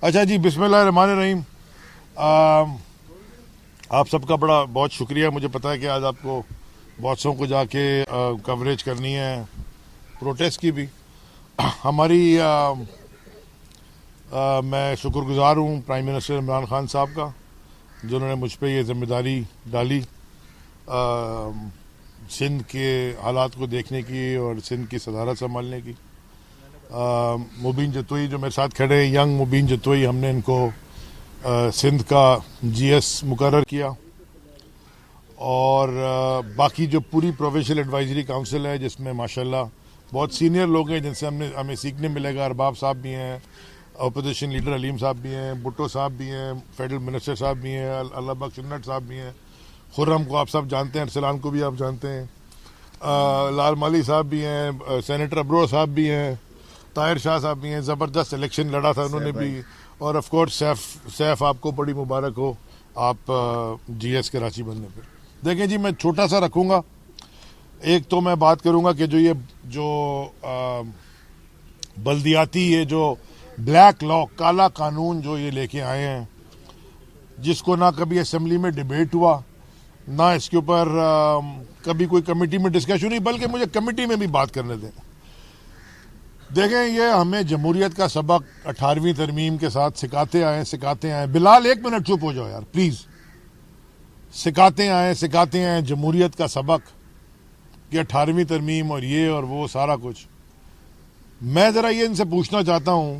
अच्छा जी, बिस्मिल्लाहिर्रहमानिर्रहीम। आप सबका बहुत शुक्रिया। मुझे पता है कि आज आपको बहुत सौ को जाके कवरेज करनी है प्रोटेस्ट की भी। हमारी मैं शुक्रगुजार हूँ प्राइम मिनिस्टर इमरान खान साहब का, जिन्होंने मुझ पर ये जिम्मेदारी डाली सिंध के हालात को देखने की और सिंध की सदारत संभालने की। मुबीन जतोई जो मेरे साथ खड़े हैं, यंग मुबीन जतोई, हमने इनको सिंध का जीएस मुकर्रर किया। और बाकी जो पूरी प्रोविंशियल एडवाइजरी काउंसिल है, जिसमें माशाल्लाह बहुत सीनियर लोग हैं जिनसे हमें सीखने मिलेगा। अरबाब साहब भी हैं, अपोजिशन लीडर अलीम साहब भी हैं, भुट्टो साहब भी हैं, फेडरल मिनिस्टर साहब भी हैं, अल्लाह बख्श नट साहब भी हैं, खुर्रम को आप सब जानते हैं, अरसलान को भी आप जानते हैं, लाल माली साहब भी हैं, सेनेटर अब्रोह साहब भी हैं, ताहिर शाह साहब भी हैं। ज़बरदस्त इलेक्शन लड़ा था उन्होंने भी। और ऑफ कोर्स सैफ आपको बड़ी मुबारक हो आप जीएस कराची बनने पर। देखें जी, मैं छोटा सा रखूँगा। एक तो मैं बात करूँगा कि जो बल्दियाती ये जो ब्लैक लॉ, काला कानून जो ये लेके आए हैं, जिसको ना कभी असेंबली में डिबेट हुआ, ना इसके ऊपर कभी कोई कमेटी में डिस्कशन हुई, बल्कि मुझे कमेटी में भी बात करने दें। देखें, ये हमें जमहूरियत का सबक 18वीं तरमीम के साथ सिखाते आए। बिलाल, एक मिनट चुप हो जाओ यार प्लीज। सिखाते आए जमहूरियत का सबक कि 18वीं तरमीम और ये और वो सारा कुछ। मैं जरा ये इनसे पूछना चाहता हूं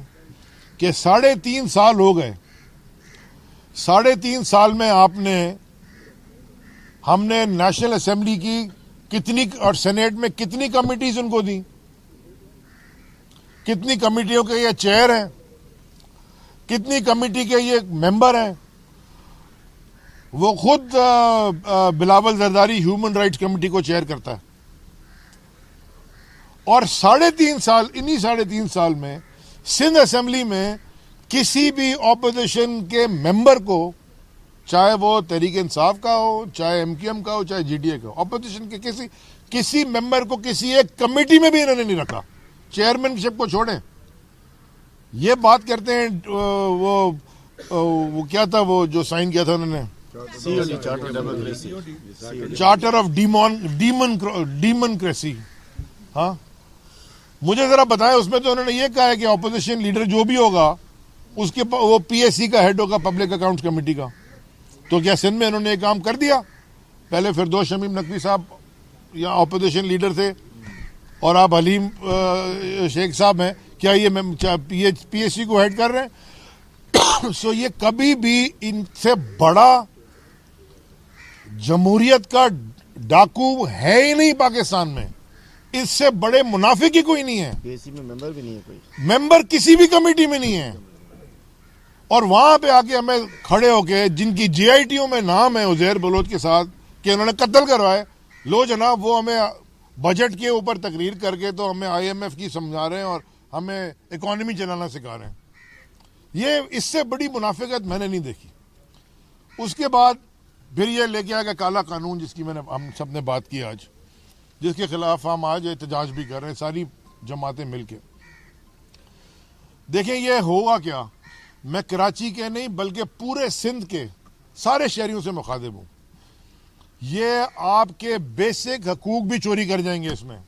कि 3.5 साल हो गए, 3.5 साल में हमने नेशनल असेंबली की कितनी और सेनेट में कितनी कमिटीज उनको दी, कितनी कमेटियों के ये चेयर हैं, कितनी कमेटी के ये मेंबर हैं। वो खुद Bilawal Zardari human rights committee को चेयर करता है। और 3.5 साल, इन्हीं 3.5 साल में सिंध असेंबली में किसी भी ऑपोजिशन के मेंबर को, चाहे वो तहरीक इंसाफ का हो, चाहे एमक्यूएम का हो, चाहे जीडीए का हो, ऑपोजिशन के किसी मेंबर को किसी एक कमेटी में भी इन्होंने नहीं रखा। चेयरमैनशिप को छोड़ें। ये बात करते हैं वो क्या था, वो जो साइन किया था उन्होंने, चार्टर ऑफ डेमोक्रेसी। हाँ, मुझे जरा बताएं, उसमें तो उन्होंने ये कहा है कि ऑपोजिशन लीडर जो भी होगा उसके वो पीएससी का हेड होगा, पब्लिक अकाउंट्स कमेटी का। तो क्या सिंध में उन्होंने ये काम कर दिया? पहले फिरदौस शमीम नकवी साहब या ऑपोजिशन लीडर थे और आप हलीम शेख साहब हैं, क्या ये पीएससी को हेड कर रहे हैं? सो ये कभी भी इनसे बड़ा जमहूरियत का डाकू है ही नहीं पाकिस्तान में। इससे बड़े मुनाफिक ही कोई नहीं है। पीएससी में मेंबर भी नहीं है कोई, मेंबर किसी भी कमेटी में नहीं है। और वहां पे आके हमें खड़े होके, जिनकी जीआईटीओ में नाम है उजैर बलोच के साथ कि उन्होंने कत्ल करवाए, लो जनाब, वो हमें बजट के ऊपर तकरीर करके तो हमें आईएमएफ की समझा रहे हैं और हमें इकोनॉमी चलाना सिखा रहे हैं। ये इससे बड़ी मुनाफिकत मैंने नहीं देखी। उसके बाद फिर ये लेके आएगा काला कानून, जिसकी हम सब ने बात की आज, जिसके खिलाफ हम आज एहतजाज भी कर रहे हैं सारी जमातें मिलके। देखें, ये होगा क्या, मैं कराची के नहीं बल्कि पूरे सिंध के सारे शहरियों से मुखातिब हूं। ये आपके बेसिक हकूक भी चोरी कर जाएंगे इसमें।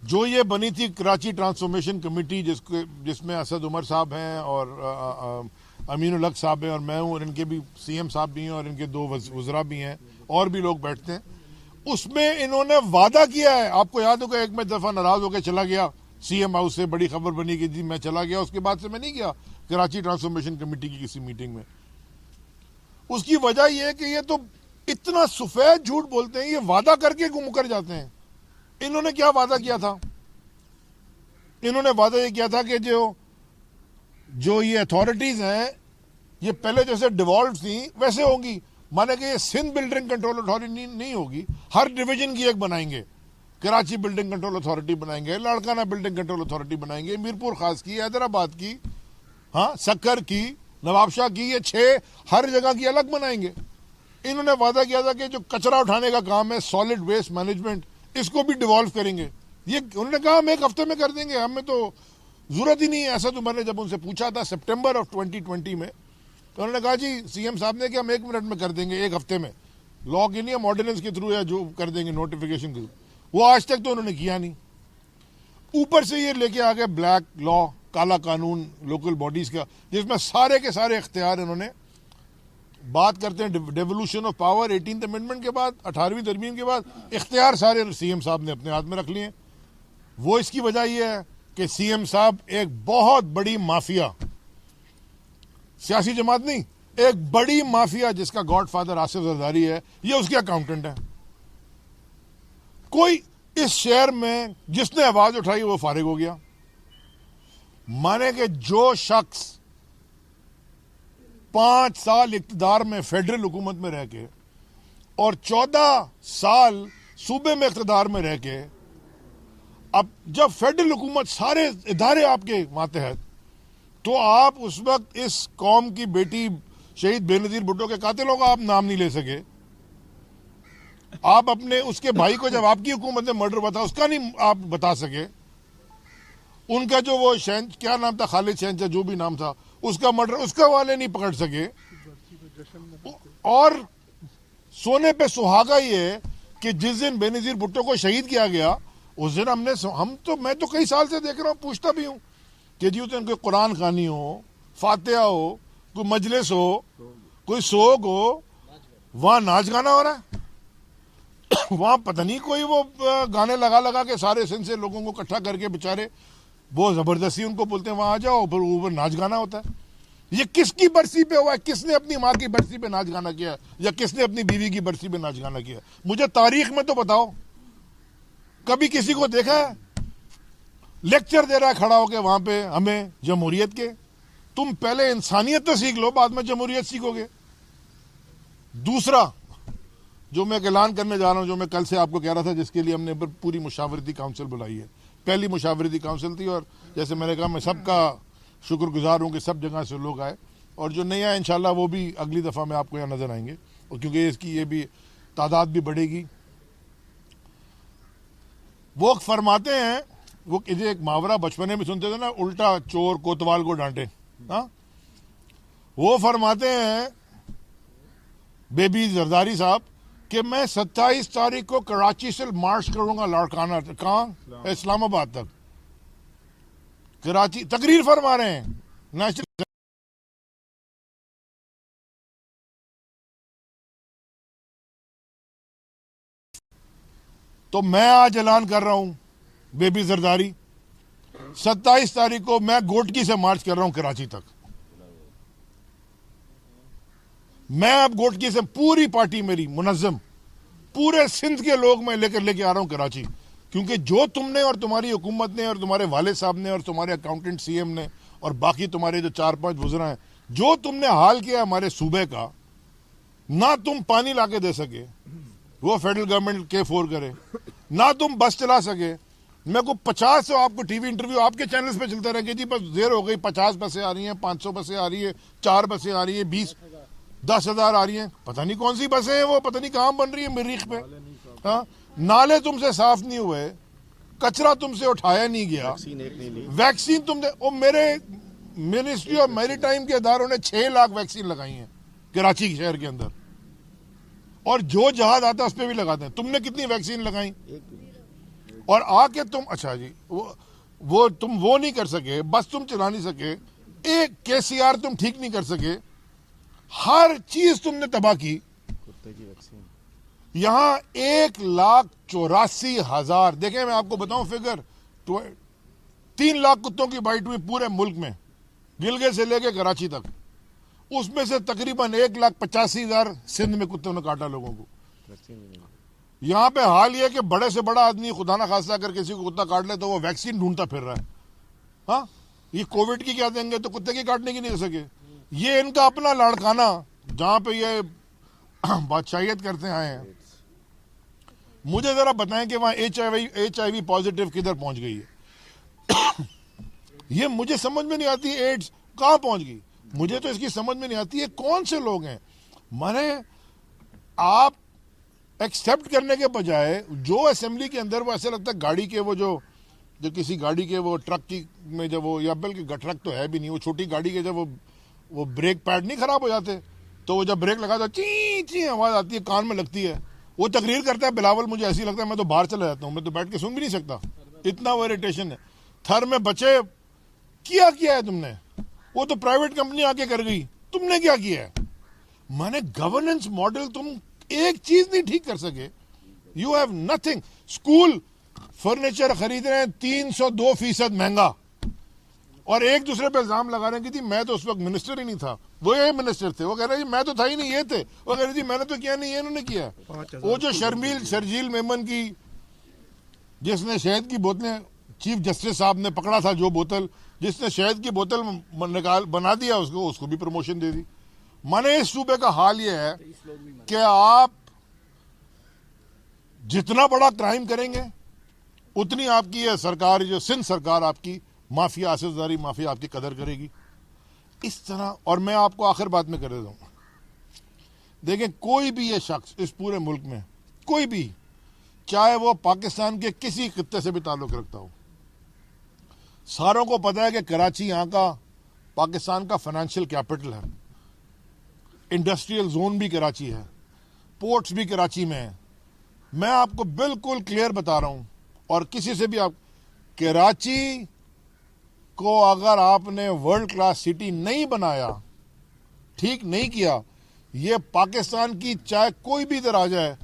जो ये बनी थी कराची ट्रांसफॉर्मेशन कमेटी, जिसमें असद उमर साहब हैं और अमीनुल हक साहब हैं और मैं हूं, और इनके भी सीएम साहब भी हैं और इनके 2 वज़रा भी हैं और भी लोग बैठते हैं। उसमें इन्होंने वादा किया है, आपको याद होगा, एक में दफा नाराज होकर चला गया सीएम हाउस से, बड़ी खबर बनी कि जी मैं चला गया। उसके बाद से मैं नहीं गया कराची ट्रांसफॉर्मेशन कमेटी की किसी मीटिंग में। उसकी वजह यह है कि ये तो इतना सफेद झूठ बोलते हैं, ये वादा करके मुकर जाते हैं। इन्होंने क्या वादा किया था? इन्होंने वादा ये किया था कि जो ये अथॉरिटीज हैं, ये पहले जैसे डिवॉल्व थी वैसे होंगी। माने कि ये सिंध बिल्डिंग कंट्रोल अथॉरिटी नहीं होगी, हर डिवीजन की एक बनाएंगे। कराची बिल्डिंग कंट्रोल अथॉरिटी बनाएंगे, लाड़काना बिल्डिंग कंट्रोल अथॉरिटी बनाएंगे, मीरपुर खास की, हैदराबाद की, हाँ, सक्कर की, नवाबशाह की, ये 6 हर जगह की अलग बनाएंगे। इन्होंने वादा किया था कि जो कचरा उठाने का काम है, सॉलिड वेस्ट मैनेजमेंट, इसको भी डिवॉल्व करेंगे। ये उन्होंने कहा हम 1 हफ्ते में कर देंगे, हमें तो जरूरत ही नहीं है ऐसा। तो मैंने जब उनसे पूछा था सितंबर ऑफ 2020 में, तो उन्होंने कहा जी सीएम साहब ने कि हम 1 मिनट में कर देंगे, 1 हफ्ते में, लॉ के नहीं, हम ऑर्डिनेंस के थ्रू या जो कर देंगे नोटिफिकेशन के थ्रू। वो आज तक तो उन्होंने किया नहीं। ऊपर से ये लेके आ गए ब्लैक लॉ, काला कानून लोकल बॉडीज का, जिसमें सारे के सारे इख्तियार इन्होंने, बात करते हैं devolution of power 18th amendment के बाद, 18वीं तरमीम के बाद, इख्तियार सारे सीएम साहब ने अपने हाथ में रख लिए। वो इसकी वजह यह है कि सीएम साहब एक बहुत बड़ी माफिया, सियासी जमात नहीं, एक बड़ी माफिया जिसका गॉडफादर आसिफ जरदारी है, ये उसके अकाउंटेंट है। कोई इस शहर में जिसने आवाज उठाई वो फारिग हो गया। माने कि जो शख्स 5 साल इक्तदार में फेडरल हुकूमत में रह के और 14 साल सूबे में इक्तदार में रह के, अब जब फेडरल हुकूमत सारे इदारे आपके मातहत, तो आप उस वक्त इस कौम की बेटी शहीद बेनजीर भुट्टो के कातिलों का आप नाम नहीं ले सके। आप अपने उसके भाई को जब आपकी हुकूमत ने मर्डर बता, उसका नहीं आप बता सके। उनका जो वो क्या नाम था, खालिद शहनशाह जो भी नाम था, उसका मर्डर उसका वाले नहीं पकड़ सके। और सोने पे सुहागा ये है कि जिस दिन बेनजीर भुट्टो को शहीद किया गया, उस दिन मैं तो कई साल से देख रहा हूं, पूछता भी हूं कि जी उस दिन कोई कुरान खानी हो, फातिहा हो, कोई मजलिस हो, कोई सोग हो, वहां नाच गाना हो रहा है। वहां पता नहीं कोई वो गाने लगा लगा के सारे सिंध से लोगों को इकट्ठा करके बेचारे वो जबरदस्ती उनको बोलते हैं वहां आ जाओ, फिर ऊपर नाच गाना होता है। ये किसकी बरसी पे हुआ है? किसने अपनी माँ की बरसी पे नाच गाना किया, या किसने अपनी बीवी की बरसी पे नाच गाना किया? मुझे तारीख में तो बताओ, कभी किसी को देखा है? लेक्चर दे रहा है खड़ा होके वहां पे हमें जमहूरियत के। तुम पहले इंसानियत तो सीख लो, बाद में जमहूरियत सीखोगे। दूसरा जो मैं ऐलान करने जा रहा हूं, जो मैं कल से आपको कह रहा था, जिसके लिए हमने पूरी मुशावरती काउंसिल बुलाई है, पहली मुशावरती काउंसिल थी, और जैसे मैंने कहा मैं सबका शुक्रगुजार हूं कि सब जगह से लोग आए, और जो नहीं आए इंशाल्लाह वो भी अगली दफ़ा में आपको यहाँ नजर आएंगे, और क्योंकि इसकी ये भी तादाद भी बढ़ेगी। वो फरमाते हैं, वो एक मुहावरा बचपने में सुनते थे ना, उल्टा चोर कोतवाल को डांटे। हाँ, वो फरमाते हैं बेबी जरदारी साहब कि मैं 27 तारीख को कराची से मार्च करूंगा लाड़काना, कहां? इस्लामाबाद तक। कराची तकरीर फरमा रहे हैं नेशनल। तो मैं आज ऐलान कर रहा हूं बेबी जरदारी, 27 तारीख को मैं गोटकी से मार्च कर रहा हूं कराची तक। मैं अब गोटकी से, पूरी पार्टी मेरी मुनज्जम, पूरे सिंध के लोग मैं लेके आ रहा हूं कराची, क्योंकि जो तुमने और तुम्हारी हुकूमत ने और तुम्हारे वाले साहब ने और तुम्हारे अकाउंटेंट सीएम ने और बाकी तुम्हारे जो 4-5 वज़रा हैं, जो तुमने हाल किया हमारे सूबे का, ना तुम पानी लाके दे सके, वो फेडरल गवर्नमेंट K4 करे, ना तुम बस चला सके। मेरे को 50 आपको टीवी इंटरव्यू आपके चैनल्स पे चलते रहेंगे, जी बस देर हो गई, 50 बसें आ रही हैं, 500 बसें आ रही है, 4 बसें आ रही है, 10,000 आ रही हैं, पता नहीं कौन सी बसें हैं वो, पता नहीं कहां बन रही है मरीख पे। हाँ, नाले तुमसे साफ नहीं हुए, कचरा तुमसे उठाया नहीं गया, वैक्सीन तुमने, वो मेरे मिनिस्ट्री ऑफ मैरीटाइम के इदारों ने 6 लाख वैक्सीन लगाई हैं कराची शहर के अंदर, और जो जहाज आता है उस पर भी लगाते हैं। तुमने कितनी वैक्सीन लगाई? और आके तुम, अच्छा जी, वो तुम वो नहीं कर सके, बस तुम चला नहीं सके, एक KCR तुम ठीक नहीं कर सके, हर चीज तुमने तबाह की। यहां 1,84,000, देखें मैं आपको बताऊं फिगर, 3 लाख कुत्तों की बाइट हुई पूरे मुल्क में, गिलगित से लेके कराची तक। उसमें से तकरीबन 1,85,000 सिंध में कुत्तों ने काटा लोगों को। यहां पे हाल ये कि बड़े से बड़ा आदमी खुदा ना खास्ता अगर किसी को कुत्ता काट ले तो वो वैक्सीन ढूंढता फिर रहा है। हाँ, ये कोविड की क्या देंगे तो कुत्ते की काटने की नहीं हो सके। ये इनका अपना लाड़काना जहां पे ये बादशाहियत करते आए हैं। मुझे जरा बताएं कि वहां HIV पॉजिटिव किधर पहुंच गई है? ये मुझे समझ में नहीं आती। एड्स कहां पहुंच गई? मुझे तो इसकी समझ में नहीं आती है कौन से लोग हैं। माने आप एक्सेप्ट करने के बजाय जो असेंबली के अंदर वो ऐसे लगता है गाड़ी के वो जो जो किसी गाड़ी के वो ट्रक की में जब वो, या बल्कि ट्रक तो है भी नहीं, वो छोटी गाड़ी के जब वो ब्रेक पैड नहीं खराब हो जाते, तो वो जब ब्रेक लगा तो ची ची आवाज़ आती है, कान में लगती है। वो तकरीर करता है बिलावल, मुझे ऐसी लगता है मैं तो बाहर चला जाता हूँ, मैं तो बैठ के सुन भी नहीं सकता, इतना वो इरिटेशन है। थर में बचे, क्या किया है तुमने? वो तो प्राइवेट कंपनी आके कर गई, तुमने क्या किया है? माने गवर्नेंस मॉडल तुम एक चीज नहीं ठीक कर सके, you have nothing. School furniture खरीद रहे हैं 302% महंगा, और एक दूसरे पे इल्जाम लगा रहे हैं कि मैं तो उस वक्त मिनिस्टर ही नहीं था, वो ये मिनिस्टर थे, वो कह रहे जी मैं तो था ही नहीं, ये थे, वो कह रहे जी मैंने तो किया नहीं, ये इन्होंने किया। वो जो शर्जील मेमन की, जिसने शहद की बोतलें, चीफ जस्टिस साहब ने पकड़ा था जो बोतल, जिसने शहद की बोतल निकाल बना दिया, उसको भी प्रमोशन दे दी। माने इस सूबे का हाल ये है कि आप जितना बड़ा क्राइम करेंगे उतनी आपकी ये सरकार, जो सिंध सरकार आपकी माफिया, आसिफजारी माफिया आपकी कदर करेगी इस तरह। और मैं आपको आखिर बात में कर देता हूं, देखें कोई भी ये शख्स इस पूरे मुल्क में, कोई भी, चाहे वो पाकिस्तान के किसी खित्ते से भी ताल्लुक रखता हो, सारों को पता है कि कराची यहां का पाकिस्तान का फाइनेंशियल कैपिटल है, इंडस्ट्रियल जोन भी कराची है, पोर्ट्स भी कराची में है। मैं आपको बिल्कुल क्लियर बता रहा हूं, और किसी से भी आप, कराची को अगर आपने वर्ल्ड क्लास सिटी नहीं बनाया, ठीक नहीं किया, ये पाकिस्तान की, चाहे कोई भी इधर आ जाए,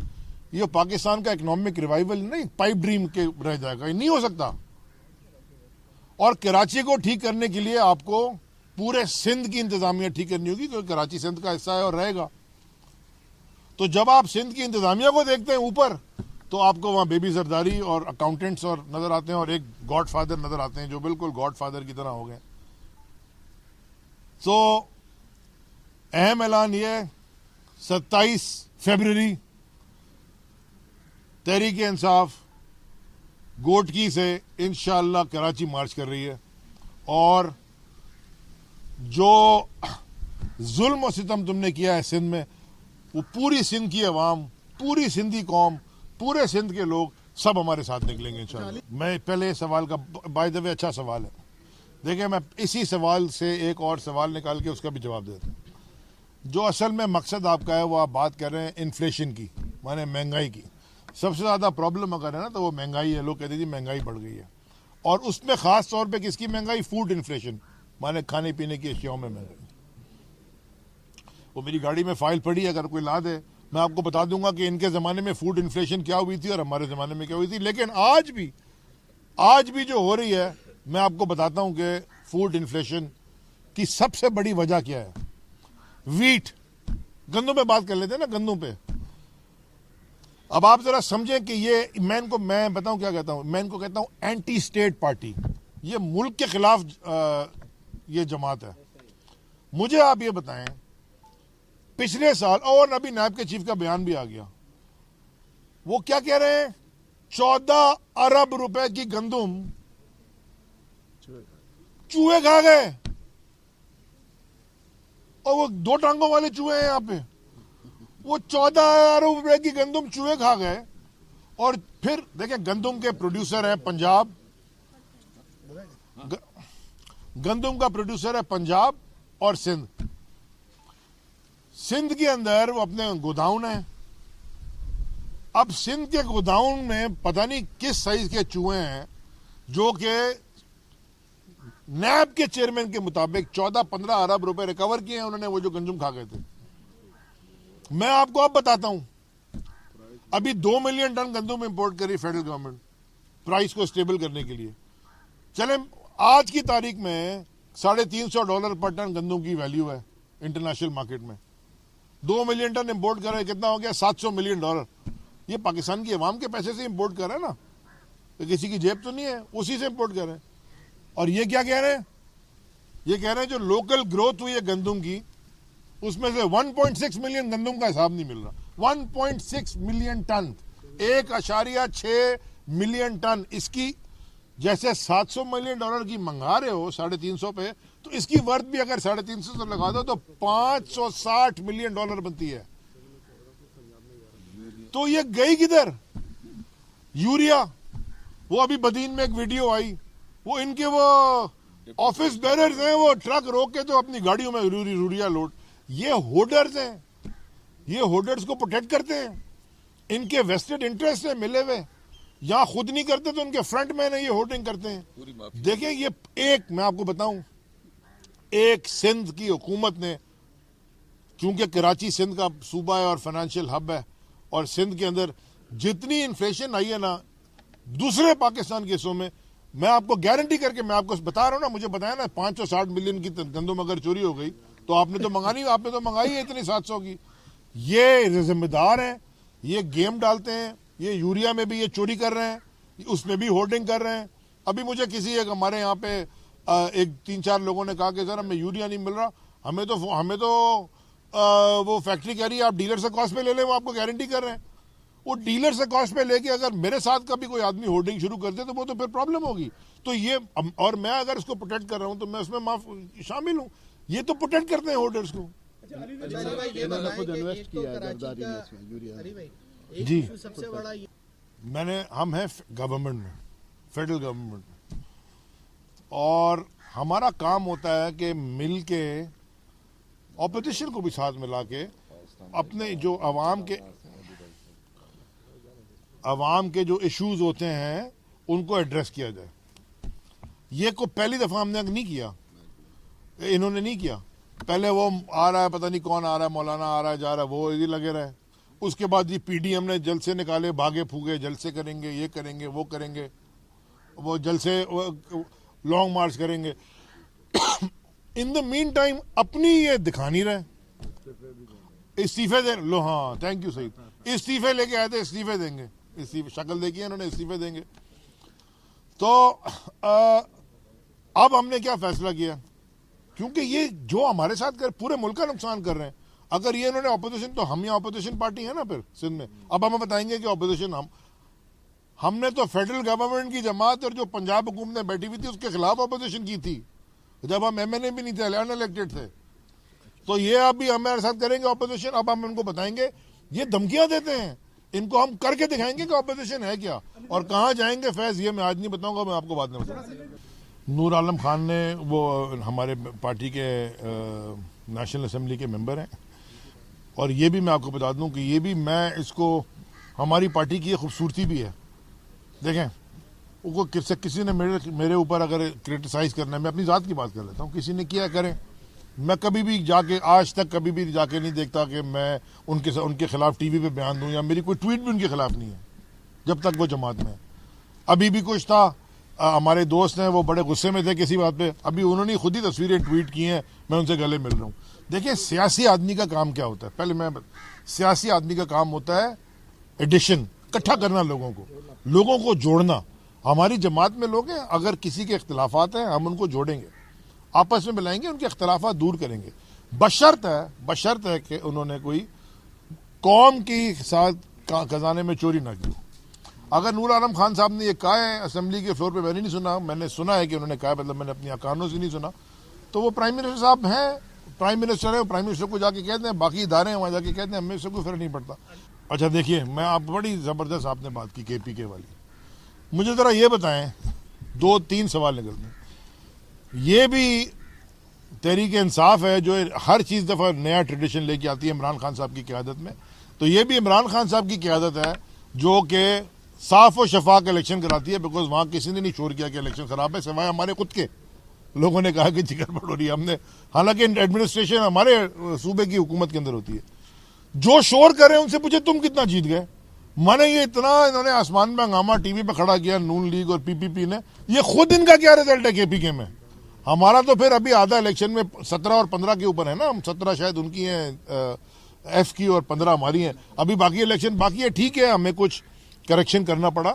ये पाकिस्तान का इकोनॉमिक रिवाइवल नहीं, पाइप ड्रीम के रह जाएगा, ये नहीं हो सकता। और कराची को ठीक करने के लिए आपको पूरे सिंध की इंतजामिया ठीक करनी होगी, क्योंकि कराची सिंध का हिस्सा है और रहेगा। तो जब आप सिंध की इंतजामिया को देखते हैं ऊपर, तो आपको वहां बेबी जरदारी और अकाउंटेंट्स और नजर आते हैं, और एक गॉडफादर नजर आते हैं जो बिल्कुल गॉडफादर की तरह हो गए। तो अहम ऐलान यह 27 फरवरी तहरीक इंसाफ गोटकी से इंशाअल्लाह कराची मार्च कर रही है, और जो जुल्म और सितम तुमने किया है सिंध में, वो पूरी सिंध की अवाम, पूरी सिंधी कौम, पूरे सिंध के लोग सब हमारे साथ निकलेंगे इंशाअल्लाह। मैं पहले सवाल का, बाय द वे अच्छा सवाल है, देखिए मैं इसी सवाल से एक और सवाल निकाल के उसका भी जवाब देता हूँ। जो असल में मकसद आपका है, वो आप बात कर रहे हैं इन्फ्लेशन की, माने महंगाई की। सबसे ज़्यादा प्रॉब्लम अगर है ना, तो वो महंगाई है। लोग कहते हैं महंगाई बढ़ गई है, और उसमें ख़ास तौर पे किसकी महंगाई? फूड इन्फ्लेशन, माने खाने पीने की अशियाओं में महंगाई। वो मेरी गाड़ी में फाइल पड़ी है, अगर कोई ला दे मैं आपको बता दूंगा कि इनके ज़माने में फूड इन्फ्लेशन क्या हुई थी और हमारे ज़माने में क्या हुई थी। लेकिन आज भी जो हो रही है, मैं आपको बताता हूं कि फूड इन्फ्लेशन की सबसे बड़ी वजह क्या है। वीट, गंदों पे बात कर लेते हैं ना, गंदों पे। अब आप जरा समझें कि ये, मैं बताऊं क्या कहता हूं, मैं इनको कहता हूं एंटी स्टेट पार्टी। ये मुल्क के खिलाफ ये जमात है। मुझे आप ये बताएं, पिछले साल, और अभी नायब के चीफ का बयान भी आ गया, वो क्या कह रहे हैं? 14 अरब रुपए की गंदुम चूहे खा गए, और वो 2 टांगों वाले चूहे हैं यहाँ पे। वो 14 अरब रुपए की गंदुम चूहे खा गए। और फिर देखें, गंदुम के प्रोड्यूसर है पंजाब, गंदुम का प्रोड्यूसर है पंजाब और सिंध। सिंध के अंदर वो अपने गोदाउन है। अब सिंध के गोदाउन में पता नहीं किस साइज के चूहे हैं, जो कि नैब के चेयरमैन के मुताबिक 14-15 अरब रुपए रिकवर किए हैं उन्होंने, वो जो गंदुम खा गए थे। मैं आपको अब बताता हूं, अभी 2 मिलियन टन गंदुम इंपोर्ट करी फेडरल गवर्नमेंट, प्राइस को स्टेबल करने के लिए। चले, आज की तारीख में $350 पर टन गंदुम की वैल्यू है इंटरनेशनल मार्केट में। 2 मिलियन टन इंपोर्ट कर रहे, कितना हो गया? $700 मिलियन। ये पाकिस्तान की अवाम के पैसे से इंपोर्ट कर रहे हैं ना, तो किसी की जेब तो नहीं है, उसी से इंपोर्ट कर रहे हैं। और ये क्या कह रहे हैं? ये कह रहे हैं जो लोकल ग्रोथ हुई है गंदुम की, उसमें से 1.6 मिलियन गंदुम का हिसाब नहीं मिल रहा। 1.6 मिलियन टन, 1.6 मिलियन टन। इसकी जैसे $700 मिलियन की मंगा रहे हो 350 पे, तो इसकी वर्थ भी अगर 350 से लगा दो तो $560 मिलियन बनती है। तो ये गई किधर? यूरिया, वो अभी बदीन में एक वीडियो आई, वो इनके वो ऑफिस बेरर्स हैं, वो ट्रक रोक के तो अपनी गाड़ियों में रूरिया लोड, ये होर्डर्स हैं, ये होर्डर्स को प्रोटेक्ट करते हैं, इनके वेस्टेड इंटरेस्ट है मिले हुए, यहां खुद नहीं करते तो उनके फ्रंट मैन है ये होर्डिंग करते हैं। देखिए ये एक मैं आपको बताऊं, एक सिंध की हुकूमत ने, क्योंकि कराची सिंध का सूबा है और फाइनेंशियल हब है, और सिंध के अंदर जितनी इन्फ्लेशन आई है ना दूसरे पाकिस्तान के हिस्सों में, मैं आपको गारंटी करके मैं आपको बता रहा हूं ना, मुझे बताया ना 560 मिलियन की गंदम अगर चोरी हो गई तो आपने तो मंगानी, आपने तो मंगाई है इतनी 700 की। ये जिम्मेदार हैं, ये गेम डालते हैं, ये यूरिया में भी ये चोरी कर रहे हैं, उसमें भी होर्डिंग कर रहे हैं। अभी मुझे किसी एक हमारे यहाँ पे एक 3-4 लोगों ने कहा कि सर हमें यूरिया नहीं मिल रहा, हमें तो वो फैक्ट्री कह रही है आप डीलर से कॉस्ट पे ले लें, वो आपको गारंटी कर रहे हैं। वो डीलर से कॉस्ट पे लेके अगर मेरे साथ का भी कोई आदमी होर्डिंग शुरू कर दे तो वो तो फिर प्रॉब्लम होगी। तो ये, और मैं अगर इसको प्रोटेक्ट कर रहा हूं तो मैं उसमें शामिल हूं। ये तो प्रोटेक्ट करते हैं होर्डर्स को। जी सबसे बड़ा हम हैं गवर्नमेंट में, फेडरल गवर्नमेंट में, और हमारा काम होता है कि मिल के ऑपोजिशन को भी साथ मिला के अपने जो अवाम के जो इश्यूज होते हैं उनको एड्रेस किया जाए। ये को पहली दफा हमने नहीं किया, इन्होंने नहीं किया। पहले वो आ रहा है, पता नहीं कौन आ रहा है, मौलाना आ रहा है जा रहा है, वो ये लगे रहे। उसके बाद ये पीडीएम ने जलसे निकाले, भागे फूगे, जलसे करेंगे, ये करेंगे, वो करेंगे, वो जलसे लॉन्ग मार्च करेंगे। इन द मीन टाइम अपनी ये दिखा नहीं रहे, इस्तीफे दे लो। हाँ थैंक यू सही, इस्तीफे लेके आए थे, इस्तीफे देंगे, इस्तीफे शक्ल देखी है इन्होंने, इस्तीफे देंगे। तो अब हमने क्या फैसला किया, क्योंकि ये जो हमारे साथ कर पूरे मुल्क का नुकसान कर रहे हैं, अगर ये इन्होंने ऑपोजिशन, तो हम यहाँ ऑपोजिशन पार्टी है ना फिर सिंध में। अब हमें बताएंगे कि ऑपोजिशन हमने तो फेडरल गवर्नमेंट की जमात और जो पंजाब हुकूमत में बैठी हुई थी उसके खिलाफ ऑपोजिशन की थी, जब हम एमएनए भी नहीं थे, अनइलेक्टेड थे। तो ये अभी हमारे साथ करेंगे ऑपोजिशन। अब हम इनको बताएंगे, ये धमकियां देते हैं, इनको हम करके दिखाएंगे कि ऑपोजिशन है क्या और कहां जाएंगे। फैज ये मैं आज नहीं बताऊंगा, मैं आपको बाद में बताऊंगा। नूर आलम खान ने, वो हमारे पार्टी के नेशनल असेंबली के मेंबर हैं, और ये भी मैं आपको बता दूं कि ये भी मैं इसको, हमारी पार्टी की खूबसूरती भी है। देखें, वो किसी ने मेरे ऊपर अगर क्रिटिसाइज करना है, मैं अपनी ज़ात की बात कर लेता हूँ, किसी ने किया करें, मैं कभी भी जाके, आज तक कभी भी जाके नहीं देखता कि मैं उनके खिलाफ टीवी पे बयान दूं, या मेरी कोई ट्वीट भी उनके खिलाफ नहीं है जब तक वो जमात में है। अभी भी कुछ था, हमारे दोस्त हैं वो बड़े गुस्से में थे किसी बात पे, अभी उन्होंने खुद ही तस्वीरें ट्वीट की हैं, मैं उनसे गले मिल रहा हूँ। देखिए सियासी आदमी का काम क्या होता है, पहले सियासी आदमी का काम होता है एडिशन, इकट्ठा करना, लोगों को जोड़ना। हमारी जमात में लोग हैं, अगर किसी के इख्तिलाफात हैं हम उनको जोड़ेंगे, आपस में मिलाएंगे, उनके इख्तिलाफात दूर करेंगे, बशर्त है कि उन्होंने कोई कौम के साथ खजाने में चोरी ना की। अगर नूर आलम खान साहब ने ये कहा है असेंबली के फ्लोर पे, मैंने नहीं सुना, मैंने सुना है कि उन्होंने कहा, मतलब मैंने अपनी कानों से नहीं सुना, तो वो प्राइम मिनिस्टर साहब हैं, प्राइम मिनिस्टर है, प्राइम मिनिस्टर को जाके कहते हैं, बाकी इदारे हैं वहाँ जाके कहते हैं, हमें इससे कोई फर्क नहीं पड़ता। अच्छा देखिए, मैं आप बड़ी ज़बरदस्त आपने बात की KPK वाली, मुझे ज़रा ये बताएं, 2-3 सवाल निकलते हैं। ये भी तहरीक इंसाफ है जो हर चीज़ दफ़ा नया ट्रेडिशन लेके आती है इमरान खान साहब की क़यादत में, तो ये भी इमरान खान साहब की क़यादत है जो कि साफ और शफाक इलेक्शन कराती है, बिकॉज वहाँ किसी ने नहीं शोर किया कि इलेक्शन ख़राब है, सिवाय हमारे खुद के लोगों ने कहा कि गड़बड़ हो रही है। हमने, हालांकि एडमिनिस्ट्रेशन हमारे सूबे की हुकूमत के अंदर होती है, जो शोर कर रहे हैं उनसे पूछे तुम कितना जीत गए। माने ये इतना इन्होंने आसमान में हंगामा टीवी पे खड़ा किया नून लीग और PPP ने, ये खुद इनका क्या रिजल्ट है KPK में। हमारा तो फिर अभी आधा इलेक्शन में 17 और 15 के ऊपर है ना, हम 17 शायद उनकी हैं F की और 15 हमारी हैं, अभी बाकी इलेक्शन बाकी है। ठीक है, हमें कुछ करेक्शन करना पड़ा,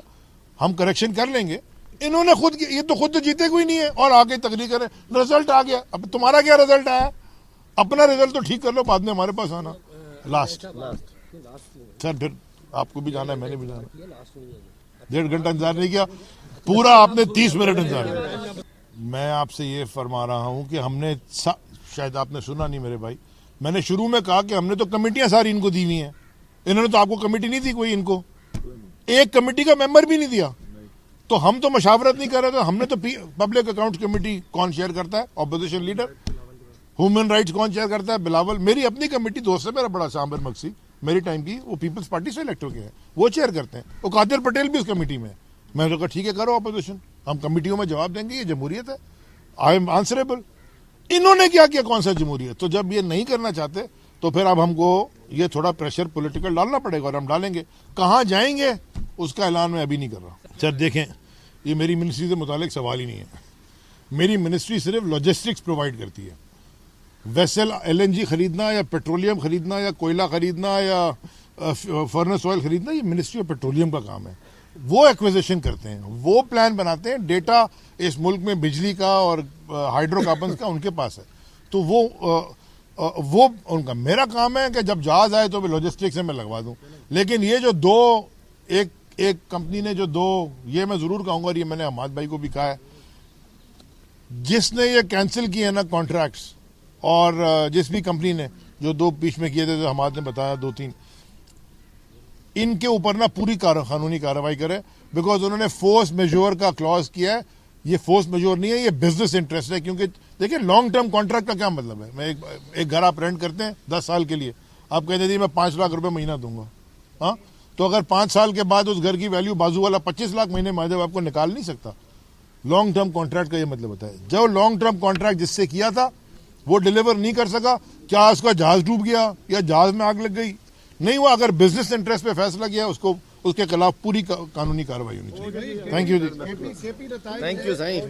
हम करेक्शन कर लेंगे। इन्होंने खुद, ये तो खुद तो जीते कोई नहीं है और आगे तकरीर करें, रिजल्ट आ गया। अब तुम्हारा क्या रिजल्ट आया, अपना रिजल्ट तो ठीक कर लो, बाद में हमारे पास आना। लास्ट सर, फिर आपको भी जाना है, मैंने भी जाना, 1.5 घंटा इंतजार नहीं किया, पूरा आपने 30 मिनट इंतजार किया। मैं आपसे ये फरमा रहा हूं कि हमने, शायद आपने सुना नहीं मेरे भाई, मैंने शुरू में कहा कि हमने तो कमेटियां सारी इनको दी हुई हैं, इन्होंने तो आपको कमेटी नहीं दी कोई, इनको एक कमेटी का मेंबर भी नहीं दिया। तो हम तो मशावरत नहीं कर रहे थे, हमने तो पब्लिक अकाउंट कमेटी कौन शेयर करता है? Opposition leader. ह्यूमन राइट्स कौन शेयर करता है? बिलावल। मेरी अपनी कमेटी दोस्त है मेरा बड़ा शामिर मक्सी, मेरी टाइम की, वो पीपल्स पार्टी से इलेक्ट हो गए हैं, वो चेयर करते हैं। वो कादिर पटेल भी उस कमेटी में है। मैंने कहा ठीक है करो ऑपोजिशन, हम कमेटियों में जवाब देंगे, ये जमहूरियत है, आई एम आंसरेबल। इन्होंने क्या किया? कौन सा जमहूरियत? तो जब ये नहीं करना चाहते तो फिर अब हमको ये थोड़ा प्रेशर पॉलिटिकल डालना पड़ेगा, और हम डालेंगे। कहाँ जाएंगे उसका ऐलान मैं अभी नहीं कर रहा। सर देखें, ये मेरी मिनिस्ट्री से मुतालिक सवाल ही नहीं है। मेरी मिनिस्ट्री सिर्फ लॉजिस्टिक्स प्रोवाइड करती है। वेसल LNG खरीदना या पेट्रोलियम खरीदना या कोयला खरीदना या फर्नेस ऑयल खरीदना, ये मिनिस्ट्री ऑफ पेट्रोलियम का काम है। वो एक्विजिशन करते हैं, वो प्लान बनाते हैं। डेटा इस मुल्क में बिजली का और हाइड्रोकार्बन का उनके पास है, तो वो उनका। मेरा काम है कि जब जहाज आए तो लॉजिस्टिक्स से मैं लगवा दूं। लेकिन ये जो दो एक कंपनी ने जो दो, ये मैं जरूर कहूंगा, और ये मैंने हमाद भाई को भी कहा है, जिसने ये कैंसिल किए ना कॉन्ट्रैक्ट्स, और जिस भी कंपनी ने जो दो बीच में किए थे, जो हमाद ने बताया 2-3, इनके ऊपर ना पूरी कानूनी कार्रवाई करे, बिकॉज उन्होंने फोर्स मेजोर का क्लॉज किया है। ये फोर्स मेजोर नहीं है, ये बिजनेस इंटरेस्ट है। क्योंकि देखिए, लॉन्ग टर्म कॉन्ट्रैक्ट का क्या मतलब है? मैं एक घर आप रेंट करते हैं 10 साल के लिए, आप कहते हैं मैं 5 लाख रुपए महीना दूंगा, हाँ, तो अगर 5 साल के बाद उस घर की वैल्यू बाजू वाला 25 लाख महीने में आपको निकाल नहीं सकता। लॉन्ग टर्म कॉन्ट्रैक्ट का ये मतलब होता है। जो लॉन्ग टर्म कॉन्ट्रैक्ट जिससे किया था वो डिलीवर नहीं कर सका, क्या उसका जहाज डूब गया या जहाज में आग लग गई? नहीं हुआ। अगर बिजनेस इंटरेस्ट पे फैसला किया, उसको उसके खिलाफ पूरी कानूनी कार्रवाई होनी चाहिए। थैंक यू जी। Thank you Sai.